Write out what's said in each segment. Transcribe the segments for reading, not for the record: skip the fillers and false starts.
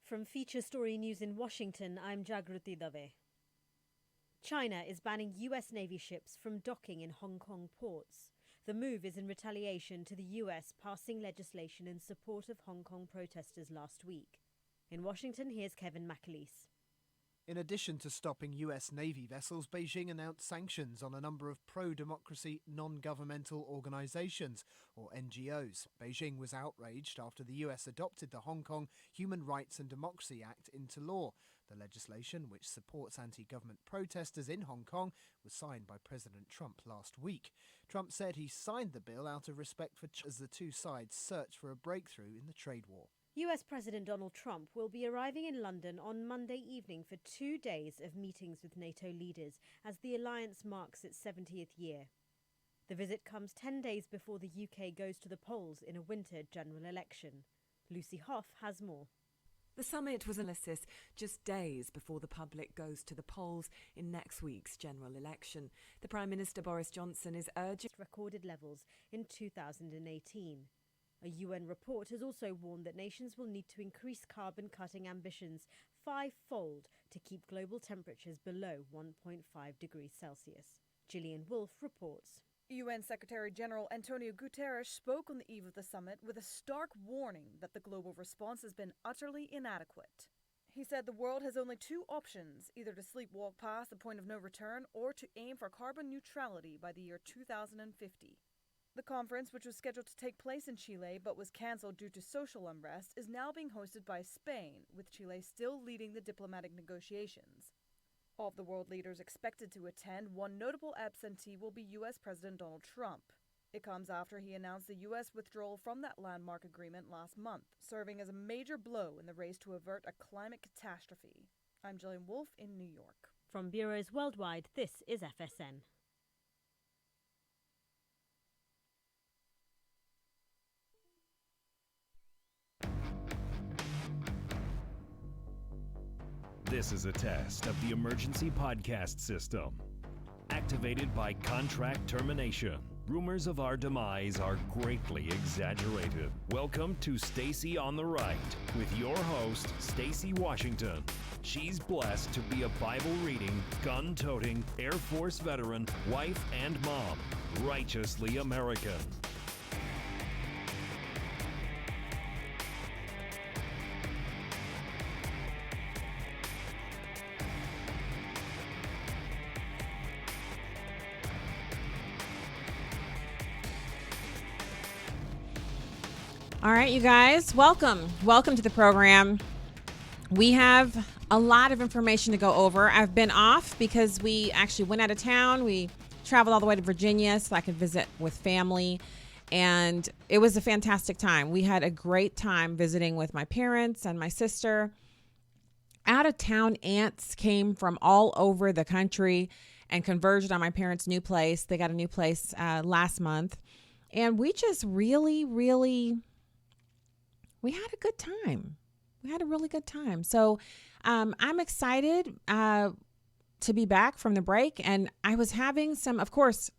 From Feature Story News in Washington, I'm Jagruti Dave. China is banning US Navy ships from docking in Hong Kong ports. The move is in retaliation to the US passing legislation in support of Hong Kong protesters last week. In Washington, here's Kevin McAleese. In addition to stopping US Navy vessels, Beijing announced sanctions on a number of pro-democracy non-governmental organizations, or NGOs. Beijing was outraged after the US adopted the Hong Kong Human Rights and Democracy Act into law. The legislation, which supports anti-government protesters in Hong Kong, was signed by President Trump last week. Trump said he signed the bill out of respect for China as the two sides search for a breakthrough in the trade war. US President Donald Trump will be arriving in London on Monday evening for 2 days of meetings with NATO leaders as the alliance marks its 70th year. The visit comes 10 days before the UK goes to the polls in a winter general election. Lucy Hoff has more. The summit was analysis just days before the public goes to the polls in next week's general election. The Prime Minister Boris Johnson is urging recorded levels in 2018. A UN report has also warned that nations will need to increase carbon-cutting ambitions five-fold to keep global temperatures below 1.5 degrees Celsius. Gillian Wolfe reports. UN Secretary-General Antonio Guterres spoke on the eve of the summit with a stark warning that the global response has been utterly inadequate. He said the world has only two options, either to sleepwalk past the point of no return or to aim for carbon neutrality by the year 2050. The conference, which was scheduled to take place in Chile but was cancelled due to social unrest, is now being hosted by Spain, with Chile still leading the diplomatic negotiations. Of the world leaders expected to attend, one notable absentee will be U.S. President Donald Trump. It comes after he announced the U.S. withdrawal from that landmark agreement last month, serving as a major blow in the race to avert a climate catastrophe. I'm Gillian Wolfe in New York. From bureaus worldwide, this is FSN. This is a test of the emergency podcast system. Activated by contract termination. Rumors of our demise are greatly exaggerated. Welcome to Stacy on the Right with your host, Stacy Washington. She's blessed to be a Bible-reading, gun-toting, Air Force veteran, wife and mom, righteously American. All right, you guys, welcome to the program. We have a lot of information to go over. I've been off because we actually went out of town. We traveled all the way to Virginia so I could visit with family, and it was a fantastic time. We had a great time visiting with my parents and my sister. Out-of-town aunts came from all over the country and converged on my parents' new place. They got a new place last month, and we just really we had a good time. We had a really good time. So I'm excited to be back from the break. And I was having some, of course,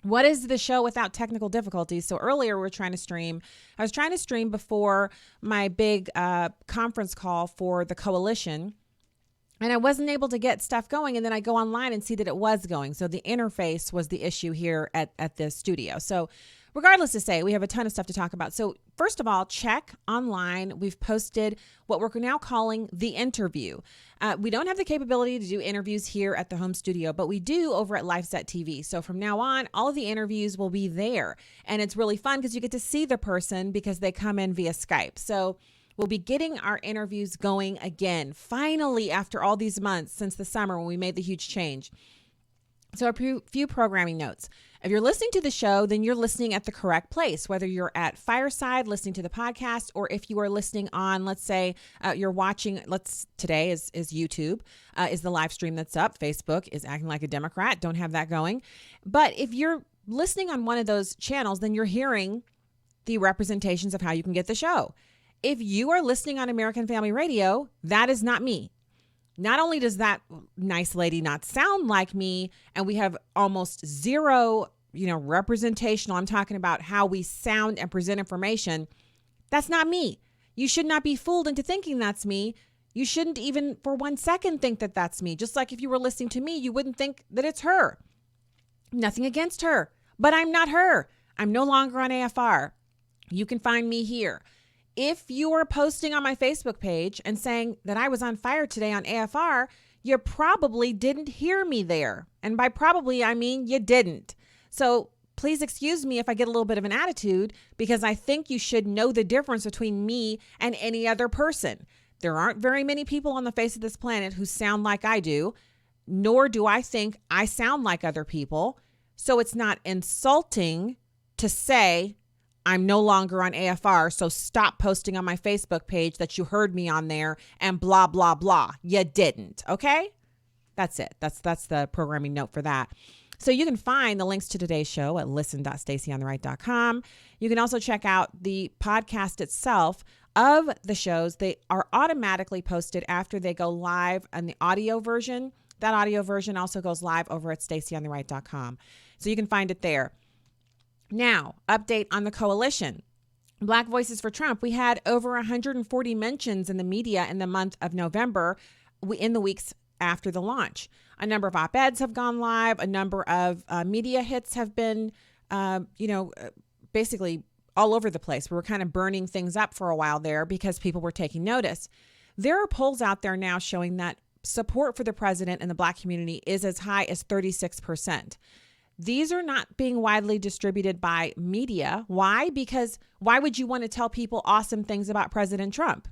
what is the show without technical difficulties? So earlier we were trying to stream. I was trying to stream before my big conference call for the coalition. And I wasn't able to get stuff going. And then I go online and see that it was going. So the interface was the issue here at the studio. So regardless to say, we have a ton of stuff to talk about. So first of all, check online. We've posted what we're now calling the interview. We don't have the capability to do interviews here at the home studio, but we do over at LifeSet TV. So from now on, all of the interviews will be there. And it's really fun because you get to see the person because they come in via Skype. So we'll be getting our interviews going again, finally, after all these months since the summer when we made the huge change. So a few programming notes. If you're listening to the show, then you're listening at the correct place, whether you're at Fireside listening to the podcast, or if you are listening on, let's say you're watching, today is YouTube, is the live stream that's up. Facebook is acting like a Democrat. Don't have that going. But if you're listening on one of those channels, then you're hearing the representations of how you can get the show. If you are listening on American Family Radio, that is not me. Not only does that nice lady not sound like me, and we have almost zero, representational. I'm talking about how we sound and present information. That's not me. You should not be fooled into thinking that's me. You shouldn't even for 1 second think that that's me. Just like if you were listening to me, you wouldn't think that it's her. Nothing against her, but I'm not her. I'm no longer on AFR. You can find me here. If you are posting on my Facebook page and saying that I was on fire today on AFR, you probably didn't hear me there. And by probably, I mean you didn't. So please excuse me if I get a little bit of an attitude, because I think you should know the difference between me and any other person. There aren't very many people on the face of this planet who sound like I do, nor do I think I sound like other people. So it's not insulting to say I'm no longer on AFR, so stop posting on my Facebook page that you heard me on there and blah, blah, blah. You didn't, okay? That's it. That's the programming note for that. So you can find the links to today's show at listen.stacyontheright.com. You can also check out the podcast itself of the shows. They are automatically posted after they go live on the audio version. That audio version also goes live over at stacyontheright.com. So you can find it there. Now, update on the coalition. Black Voices for Trump. We had over 140 mentions in the media in the month of November in the weeks after the launch. A number of op-eds have gone live. A number of media hits have been, basically all over the place. We were kind of burning things up for a while there because people were taking notice. There are polls out there now showing that support for the president in the Black community is as high as 36%. These are not being widely distributed by media. Why? Because why would you want to tell people awesome things about President Trump?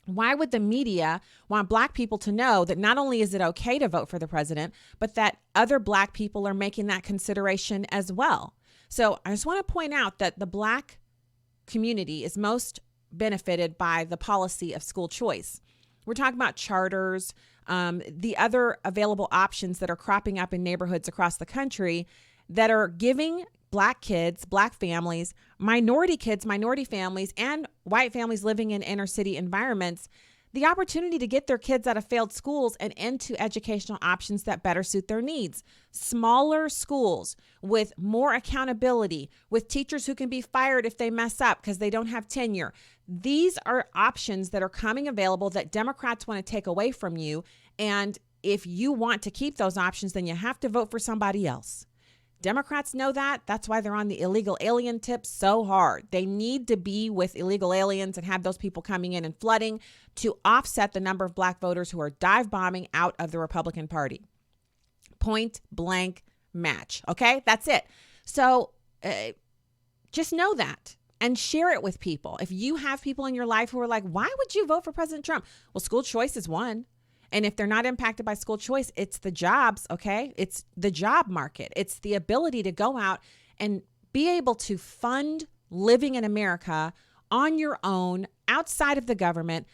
Why would the media want Black people to know that not only is it okay to vote for the president, but that other Black people are making that consideration as well? So I just want to point out that the Black community is most benefited by the policy of school choice. We're talking about charters, the other available options that are cropping up in neighborhoods across the country that are giving Black kids, Black families, minority kids, minority families, and white families living in inner city environments the opportunity to get their kids out of failed schools and into educational options that better suit their needs. Smaller schools with more accountability, with teachers who can be fired if they mess up because they don't have tenure. These are options that are coming available that Democrats want to take away from you. And if you want to keep those options, then you have to vote for somebody else. Democrats know that. That's why they're on the illegal alien tip so hard. They need to be with illegal aliens and have those people coming in and flooding to offset the number of Black voters who are dive bombing out of the Republican Party. Point blank match. Okay, that's it. So just know that and share it with people. If you have people in your life who are like, why would you vote for President Trump? Well, school choice is one. And if they're not impacted by school choice, it's the jobs, okay? It's the job market. It's the ability to go out and be able to fund living in America on your own, outside of the government,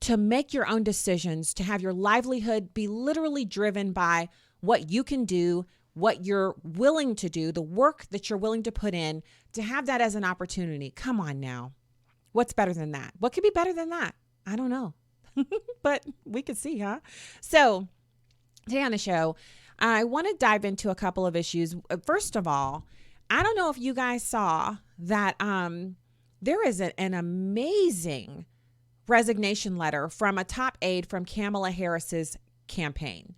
to make your own decisions, to have your livelihood be literally driven by what you can do, what you're willing to do, the work that you're willing to put in, to have that as an opportunity. Come on now. What's better than that? What could be better than that? I don't know. But we could see, huh? So today on the show, I want to dive into a couple of issues. First of all, I don't know if you guys saw that there is an amazing resignation letter from a top aide from Kamala Harris's campaign.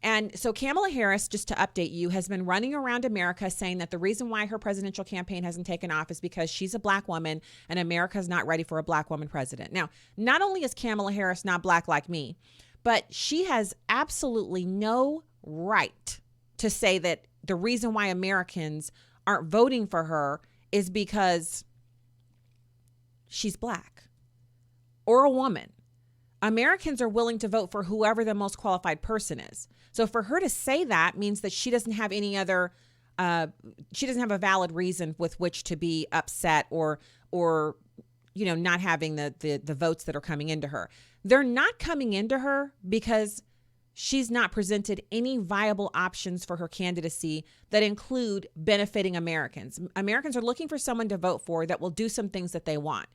And so Kamala Harris, just to update you, has been running around America saying that the reason why her presidential campaign hasn't taken off is because she's a Black woman and America's not ready for a Black woman president. Now, not only is Kamala Harris not Black like me, but she has absolutely no right to say that the reason why Americans aren't voting for her is because she's Black or a woman. Americans are willing to vote for whoever the most qualified person is. So for her to say that means that she doesn't have any other, she doesn't have a valid reason with which to be upset or not having the votes that are coming into her. They're not coming into her because she's not presented any viable options for her candidacy that include benefiting Americans. Americans are looking for someone to vote for that will do some things that they want.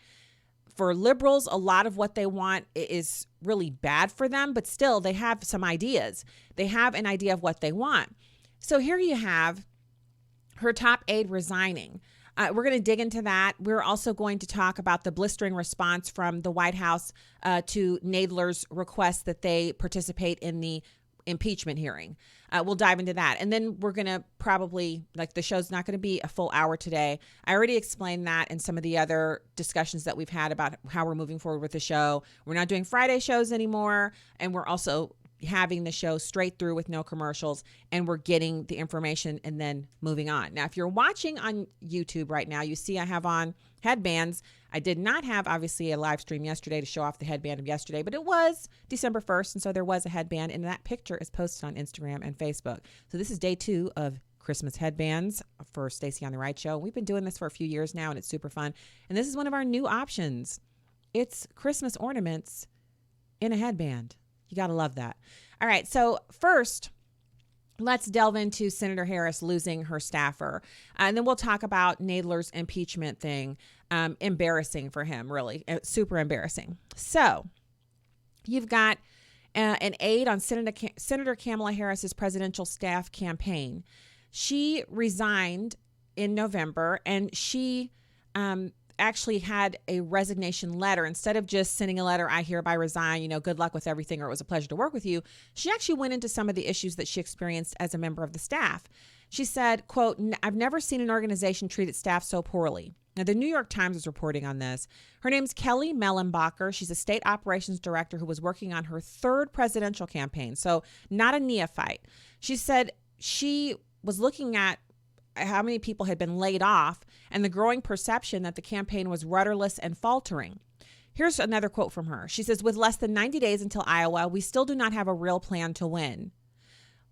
For liberals, a lot of what they want is really bad for them, but still they have some ideas. They have an idea of what they want. So here you have her top aide resigning. We're going to dig into that. We're also going to talk about the blistering response from the White House to Nadler's request that they participate in the impeachment hearing. We'll dive into that. And then we're going to probably, the show's not going to be a full hour today. I already explained that in some of the other discussions that we've had about how we're moving forward with the show. We're not doing Friday shows anymore. And we're also having the show straight through with no commercials, and we're getting the information and then moving on. Now, if you're watching on YouTube right now, you see I have on headbands. I did not have, obviously, a live stream yesterday to show off the headband of yesterday, but it was December 1st, and so there was a headband, and that picture is posted on Instagram and Facebook. So this is day 2 of Christmas headbands for Stacy on the Right Show. We've been doing this for a few years now, and it's super fun. And this is one of our new options. It's Christmas ornaments in a headband. You got to love that. All right. So first, let's delve into Senator Harris losing her staffer. And then we'll talk about Nadler's impeachment thing. Embarrassing for him, really. Super embarrassing. So you've got an aide on Senator Kamala Harris's presidential staff campaign. She resigned in November, and she actually had a resignation letter. Instead of just sending a letter, I hereby resign, good luck with everything, or it was a pleasure to work with you, she actually went into some of the issues that she experienced as a member of the staff. She said, quote, "I've never seen an organization treat its staff so poorly." Now, the New York Times is reporting on this. Her name's Kelly Mellenbacher. She's a state operations director who was working on her 3rd presidential campaign, so not a neophyte. She said she was looking at how many people had been laid off and the growing perception that the campaign was rudderless and faltering. Here's another quote from her. She says, "With less than 90 days until Iowa, we still do not have a real plan to win."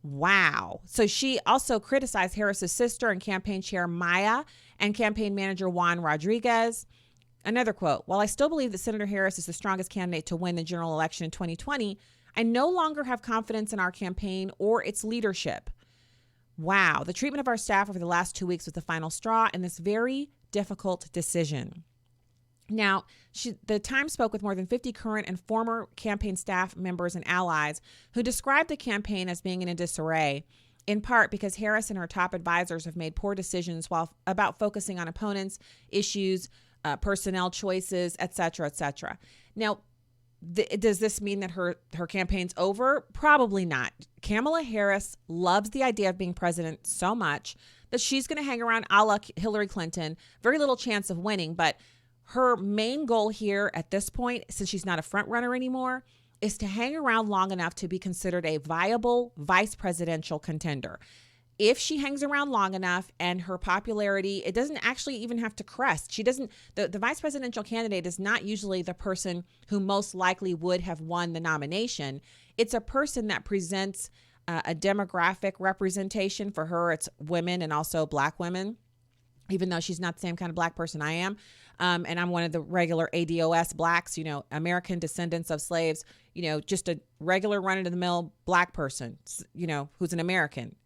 Wow. So she also criticized Harris's sister and campaign chair Maya and campaign manager Juan Rodriguez. Another quote, "While I still believe that Senator Harris is the strongest candidate to win the general election in 2020, I no longer have confidence in our campaign or its leadership." Wow. The treatment of our staff over the last 2 weeks was the final straw in this very difficult decision. Now, the Times spoke with more than 50 current and former campaign staff members and allies who described the campaign as being in a disarray, in part because Harris and her top advisors have made poor decisions about focusing on opponents, issues, personnel choices, et cetera, et cetera. Now, does this mean that her campaign's over? Probably not. Kamala Harris loves the idea of being president so much that she's going to hang around a la Hillary Clinton. Very little chance of winning, but her main goal here at this point, since she's not a front runner anymore, is to hang around long enough to be considered a viable vice presidential contender. If she hangs around long enough and her popularity, it doesn't actually even have to crest. The vice presidential candidate is not usually the person who most likely would have won the nomination. It's a person that presents a demographic representation. For her, it's women and also Black women, even though she's not the same kind of Black person I am. And I'm one of the regular ADOS Blacks, American descendants of slaves, just a regular run-of-the-mill Black person, who's an American.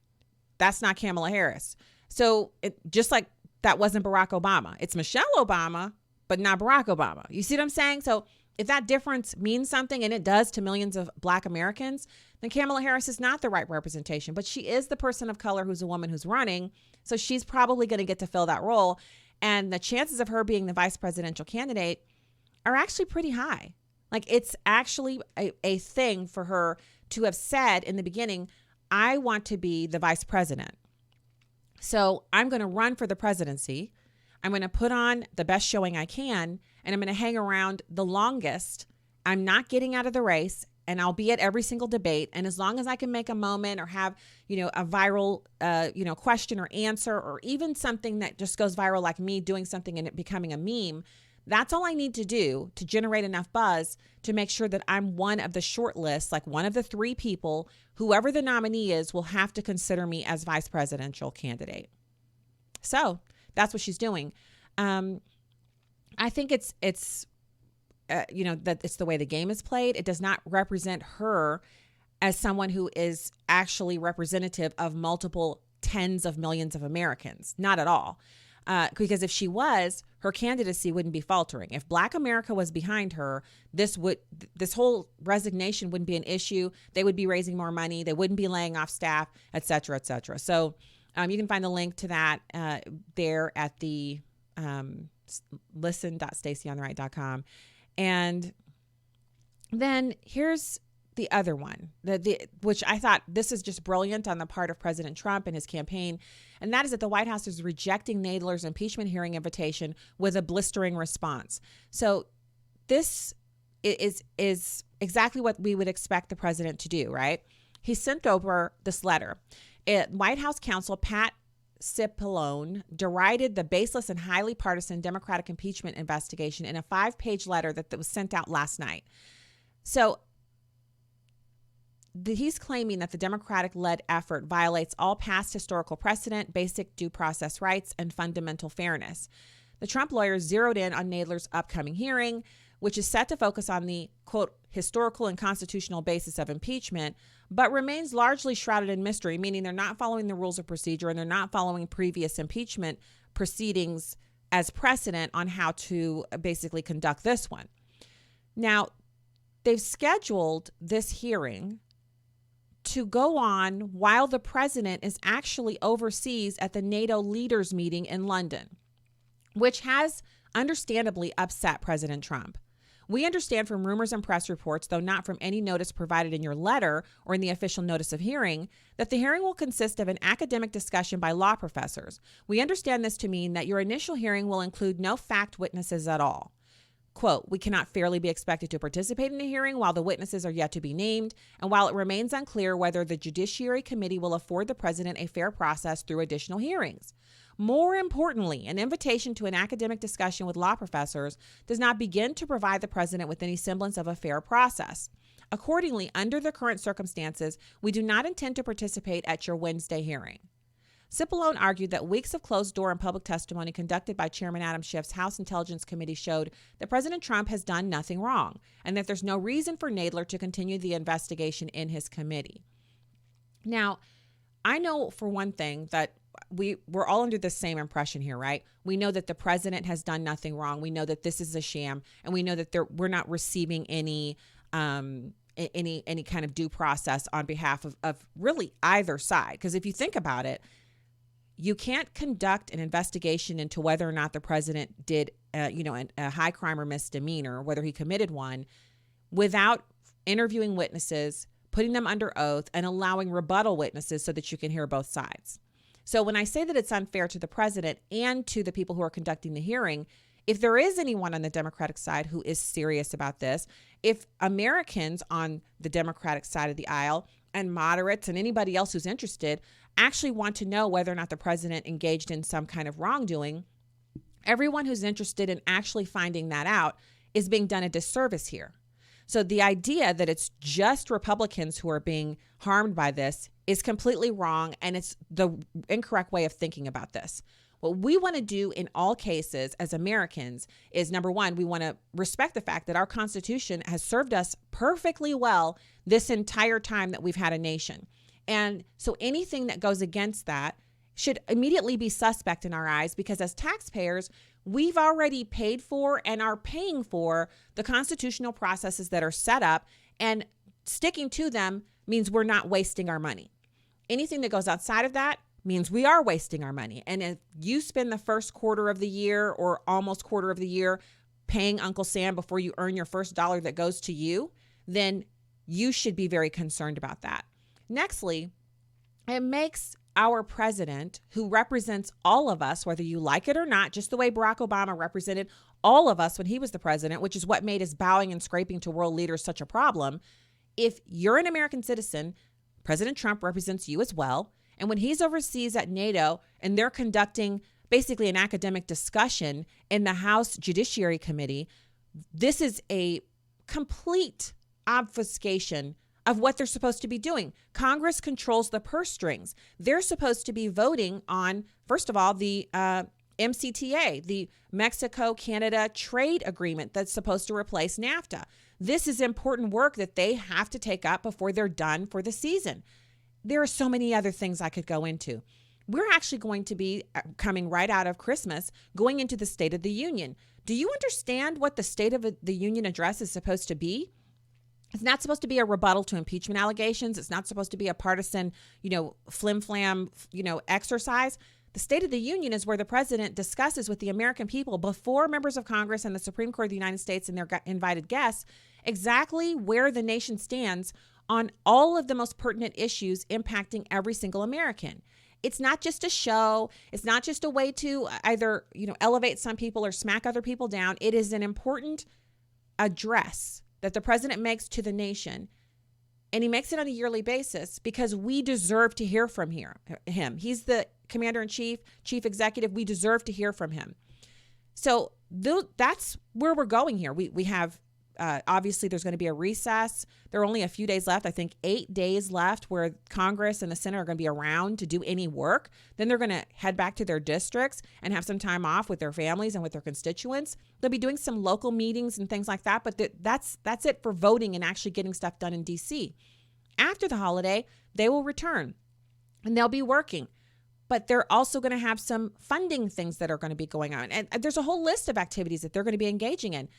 That's not Kamala Harris. So just like that wasn't Barack Obama. It's Michelle Obama, but not Barack Obama. You see what I'm saying? So if that difference means something, and it does to millions of Black Americans, then Kamala Harris is not the right representation. But she is the person of color who's a woman who's running. So she's probably going to get to fill that role. And the chances of her being the vice presidential candidate are actually pretty high. Like, it's actually a thing for her to have said in the beginning, I want to be the vice president. So I'm going to run for the presidency. I'm going to put on the best showing I can, and I'm going to hang around the longest. I'm not getting out of the race, and I'll be at every single debate. And as long as I can make a moment or have, a viral, question or answer, or even something that just goes viral, like me doing something and it becoming a meme, that's all I need to do to generate enough buzz to make sure that I'm one of the short list, like one of the 3 people, whoever the nominee is, will have to consider me as vice presidential candidate. So that's what she's doing. I think it's that it's the way the game is played. It does not represent her as someone who is actually representative of multiple tens of millions of Americans. Not at all. Because if she was, her candidacy wouldn't be faltering. If Black America was behind her, this whole resignation wouldn't be an issue. They would be raising more money. They wouldn't be laying off staff, et cetera, et cetera. So you can find the link to that there at the listen.stacyontheright.com. And then here's the other one, which I thought this is just brilliant on the part of President Trump and his campaign. And that is that the White House is rejecting Nadler's impeachment hearing invitation with a blistering response. So this is exactly what we would expect the president to do, right? He sent over this letter. White House counsel Pat Cipollone derided the baseless and highly partisan Democratic impeachment investigation in a 5-page letter that was sent out last night. So he's claiming that the Democratic-led effort violates all past historical precedent, basic due process rights, and fundamental fairness. The Trump lawyers zeroed in on Nadler's upcoming hearing, which is set to focus on the, quote, historical and constitutional basis of impeachment, but remains largely shrouded in mystery, meaning they're not following the rules of procedure and they're not following previous impeachment proceedings as precedent on how to basically conduct this one. Now, they've scheduled this hearing to go on while the president is actually overseas at the NATO leaders meeting in London, which has understandably upset President Trump. We understand from rumors and press reports, though not from any notice provided in your letter or in the official notice of hearing, that the hearing will consist of an academic discussion by law professors. We understand this to mean that your initial hearing will include no fact witnesses at all. Quote, we cannot fairly be expected to participate in a hearing while the witnesses are yet to be named, and while it remains unclear whether the Judiciary Committee will afford the president a fair process through additional hearings. More importantly, an invitation to an academic discussion with law professors does not begin to provide the president with any semblance of a fair process. Accordingly, under the current circumstances, we do not intend to participate at your Wednesday hearing. Cipollone argued that weeks of closed-door and public testimony conducted by Chairman Adam Schiff's House Intelligence Committee showed that President Trump has done nothing wrong and that there's no reason for Nadler to continue the investigation in his committee. Now, I know for one thing that we're all under the same impression here, right? We know that the president has done nothing wrong. We know that this is a sham, and we know that we're not receiving any kind of due process on behalf of really either side. Because if you think about it, you can't conduct an investigation into whether or not the president did, a high crime or misdemeanor, whether he committed one, without interviewing witnesses, putting them under oath, and allowing rebuttal witnesses so that you can hear both sides. So when I say that it's unfair to the president and to the people who are conducting the hearing, if there is anyone on the Democratic side who is serious about this, if Americans on the Democratic side of the aisle and moderates and anybody else who's interested actually want to know whether or not the president engaged in some kind of wrongdoing, everyone who's interested in actually finding that out is being done a disservice here. So the idea that it's just Republicans who are being harmed by this is completely wrong, and it's the incorrect way of thinking about this. What we want to do in all cases as Americans is, number one, we want to respect the fact that our Constitution has served us perfectly well this entire time that we've had a nation. And so anything that goes against that should immediately be suspect in our eyes, because as taxpayers, we've already paid for and are paying for the constitutional processes that are set up, and sticking to them means we're not wasting our money. Anything that goes outside of that means we are wasting our money. And if you spend the first quarter of the year or almost quarter of the year paying Uncle Sam before you earn your first dollar that goes to you, then you should be very concerned about that. Nextly, it makes our president, who represents all of us, whether you like it or not, just the way Barack Obama represented all of us when he was the president, which is what made his bowing and scraping to world leaders such a problem. If you're an American citizen, President Trump represents you as well. And when he's overseas at NATO and they're conducting basically an academic discussion in the House Judiciary Committee, this is a complete obfuscation of what they're supposed to be doing. Congress controls the purse strings. They're supposed to be voting on, first of all, the MCTA, the Mexico-Canada trade agreement that's supposed to replace NAFTA. This is important work that they have to take up before they're done for the season. There are so many other things I could go into. We're actually going to be coming right out of Christmas, going into the State of the Union. Do you understand what the State of the Union address is supposed to be? It's not supposed to be a rebuttal to impeachment allegations. It's not supposed to be a partisan, flim-flam, exercise. The State of the Union is where the president discusses with the American people before members of Congress and the Supreme Court of the United States and their invited guests exactly where the nation stands on all of the most pertinent issues impacting every single American. It's not just a show. It's not just a way to either, elevate some people or smack other people down. It is an important address that the president makes to the nation. And he makes it on a yearly basis because we deserve to hear from him. He's the commander-in-chief, chief executive. We deserve to hear from him. So that's where we're going here. We have, obviously, there's going to be a recess. There are only a few days left. I think 8 days left where Congress and the Senate are going to be around to do any work. Then they're going to head back to their districts and have some time off with their families and with their constituents. They'll be doing some local meetings and things like that. But that's it for voting and actually getting stuff done in D.C. After the holiday, they will return and they'll be working. But they're also going to have some funding things that are going to be going on. And there's a whole list of activities that they're going to be engaging in.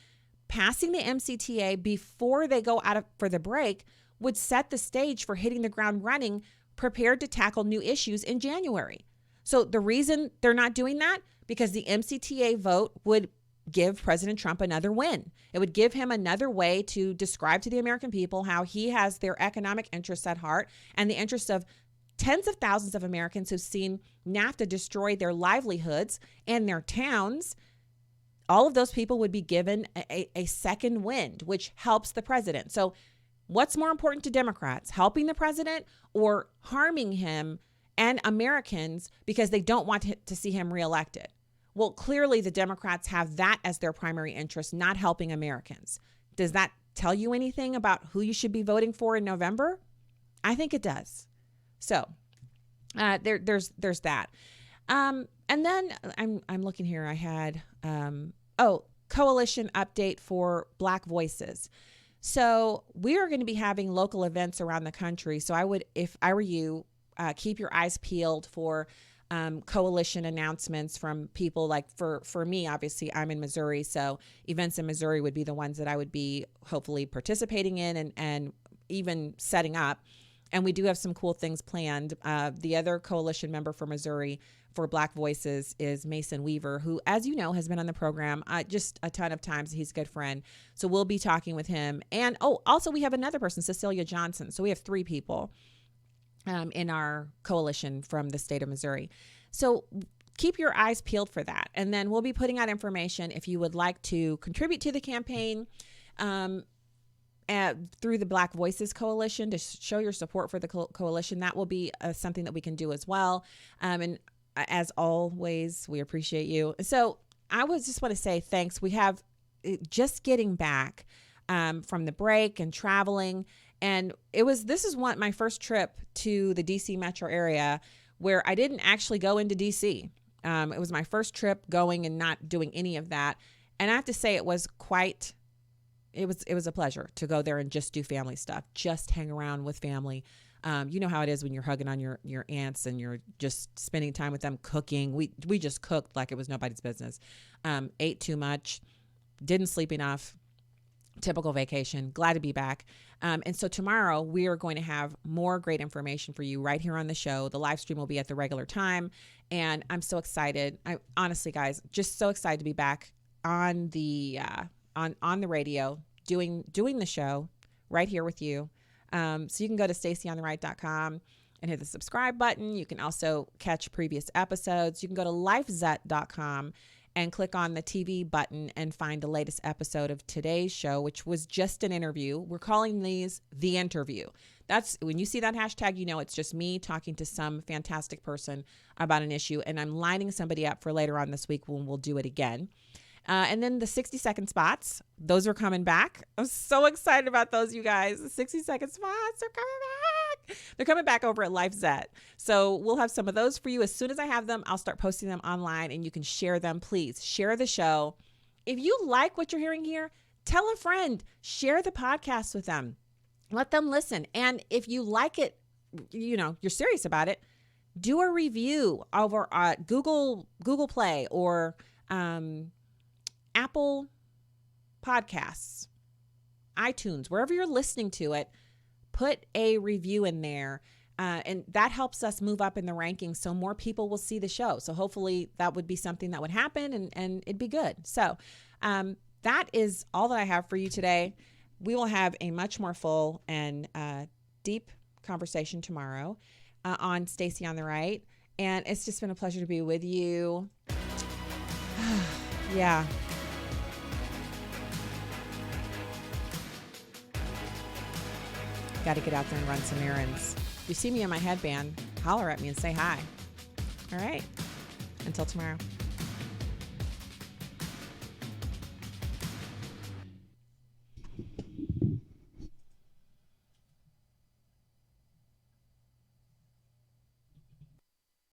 Passing the MCTA before they go out for the break would set the stage for hitting the ground running, prepared to tackle new issues in January. So the reason they're not doing that, because the MCTA vote would give President Trump another win. It would give him another way to describe to the American people how he has their economic interests at heart and the interests of tens of thousands of Americans who've seen NAFTA destroy their livelihoods and their towns. All of those people would be given a second wind, which helps the president. So what's more important to Democrats, helping the president or harming him and Americans because they don't want to see him reelected? Well, clearly the Democrats have that as their primary interest, not helping Americans. Does that tell you anything about who you should be voting for in November? I think it does. So there's that. And then I'm looking here. I had coalition update for Black Voices. So we are going to be having local events around the country. So I would, if I were you, keep your eyes peeled for coalition announcements from people. Like for me, obviously, I'm in Missouri, so events in Missouri would be the ones that I would be hopefully participating in and even setting up. And we do have some cool things planned. The other coalition member for Missouri for Black Voices is Mason Weaver, who, as you know, has been on the program just a ton of times. He's a good friend. So we'll be talking with him. And also we have another person, Cecilia Johnson. So we have 3 people in our coalition from the state of Missouri. So keep your eyes peeled for that. And then we'll be putting out information if you would like to contribute to the campaign through the Black Voices Coalition to show your support for the coalition. That will be something that we can do as well. And as always, we appreciate you. So I would just want to say thanks. We have just getting back from the break and traveling. And this is my first trip to the DC metro area where I didn't actually go into DC. It was my first trip going and not doing any of that. And I have to say it was a pleasure to go there and just do family stuff, just hang around with family. You know how it is when you're hugging on your aunts and you're just spending time with them cooking. We just cooked like it was nobody's business. Ate too much, didn't sleep enough. Typical vacation. Glad to be back. And so tomorrow we are going to have more great information for you right here on the show. The live stream will be at the regular time. And I'm so excited. I honestly, guys, just so excited to be back on the on the radio doing the show right here with you. So you can go to stacyontheright.com and hit the subscribe button. You can also catch previous episodes. You can go to lifezet.com and click on the TV button and find the latest episode of today's show, which was just an interview. We're calling these The Interview. That's when you see that hashtag, you know it's just me talking to some fantastic person about an issue, and I'm lining somebody up for later on this week when we'll do it again. And then the 60-second spots, those are coming back. I'm so excited about those, you guys. The 60-second spots are coming back. They're coming back over at LifeZet. So we'll have some of those for you. As soon as I have them, I'll start posting them online and you can share them. Please share the show. If you like what you're hearing here, tell a friend. Share the podcast with them. Let them listen. And if you like it, you're serious about it, do a review over at Google Play or Apple Podcasts, iTunes, wherever you're listening to it. Put a review in there And that helps us move up in the rankings, so more people will see the show. So hopefully that would be something that would happen, and it'd be good. So that is all that I have for you today. We will have a much more full and deep conversation tomorrow on Stacy on the Right. And it's just been a pleasure to be with you. Yeah. Got to get out there and run some errands. If you see me in my headband, holler at me and say hi. All right. Until tomorrow.